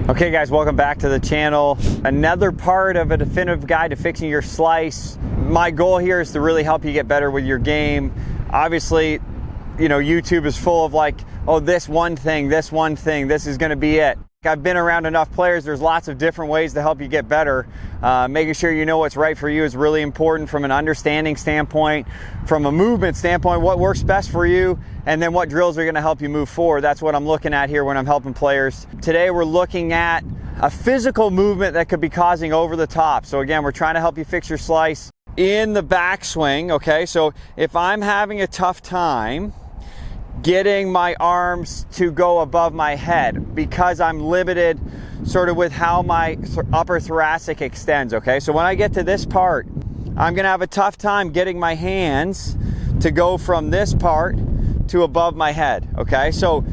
Okay guys, welcome back to the channel. Another part of a definitive guide to fixing your slice. My goal here is to really help you get better with your game. Obviously, you know, YouTube is full of like, oh, this one thing, this is gonna be it. I've been around enough players, there's lots of different ways to help you get better. Making sure you know what's right for you is really important from an understanding standpoint, from a movement standpoint, what works best for you, and then what drills are gonna help you move forward. That's what I'm looking at here when I'm helping players. Today we're looking at a physical movement that could be causing over the top. So again, we're trying to help you fix your slice in the backswing, okay? So if I'm having a tough time getting my arms to go above my head because I'm limited sort of with how my upper thoracic extends, okay? So when I get to this part, I'm gonna have a tough time getting my hands to go from this part to above my head, okay? So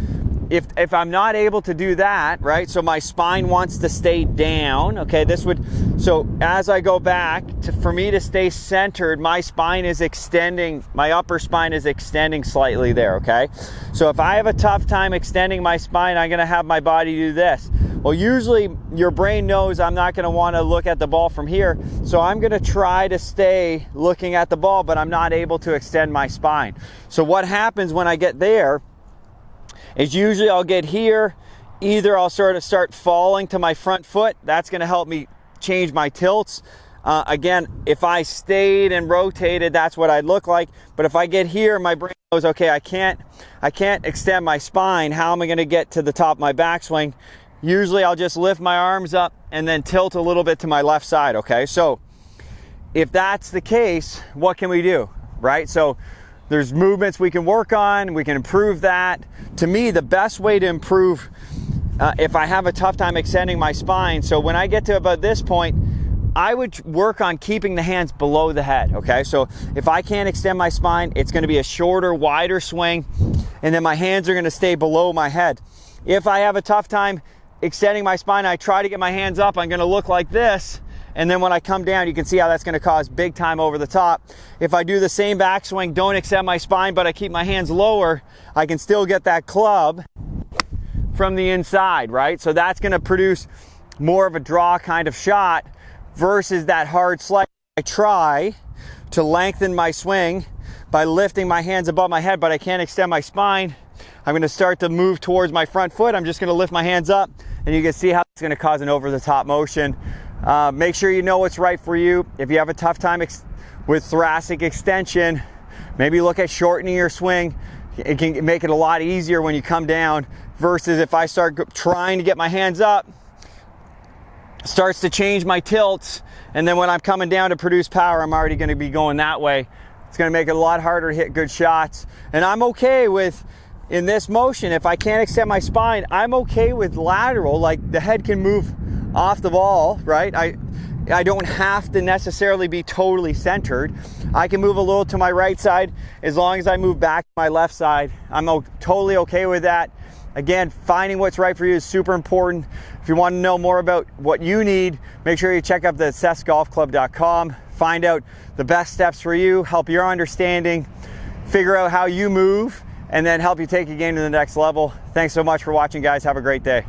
if I'm not able to do that, right? So my spine wants to stay down, okay? So as I go back, for me to stay centered, my spine is extending, my upper spine is extending slightly there, okay? So if I have a tough time extending my spine, I'm gonna have my body do this. Well, usually your brain knows I'm not gonna wanna look at the ball from here, so I'm gonna try to stay looking at the ball, but I'm not able to extend my spine. So what happens when I get there is usually I'll get here, either I'll sort of start falling to my front foot. That's gonna help me change my tilts. Again, if I stayed and rotated, that's what I'd look like. But if I get here, my brain goes, okay, I can't extend my spine. How am I gonna get to the top of my backswing? Usually I'll just lift my arms up and then tilt a little bit to my left side, okay? So if that's the case, what can we do, right? So there's movements we can work on, we can improve that. To me, the best way to improve if I have a tough time extending my spine, so when I get to about this point, I would work on keeping the hands below the head, okay? So if I can't extend my spine, it's gonna be a shorter, wider swing, and then my hands are gonna stay below my head. If I have a tough time extending my spine, I try to get my hands up, I'm gonna look like this, and then when I come down, you can see how that's gonna cause big time over the top. If I do the same backswing, don't extend my spine, but I keep my hands lower, I can still get that club from the inside, right? So that's gonna produce more of a draw kind of shot versus that hard slice. I try to lengthen my swing by lifting my hands above my head, but I can't extend my spine. I'm gonna start to move towards my front foot. I'm just gonna lift my hands up, and you can see how it's gonna cause an over the top motion. Make sure you know what's right for you. If you have a tough time with thoracic extension, maybe look at shortening your swing. It can make it a lot easier when you come down versus if I start trying to get my hands up, starts to change my tilts, and then when I'm coming down to produce power, I'm already gonna be going that way. It's gonna make it a lot harder to hit good shots. And I'm okay with, in this motion, if I can't extend my spine, I'm okay with lateral, like the head can move off the ball, right? I don't have to necessarily be totally centered. I can move a little to my right side as long as I move back to my left side. I'm totally okay with that. Again, finding what's right for you is super important. If you want to know more about what you need, make sure you check out the accessgolfclub.com. Find out the best steps for you, help your understanding, figure out how you move, and then help you take your game to the next level. Thanks so much for watching, guys. Have a great day.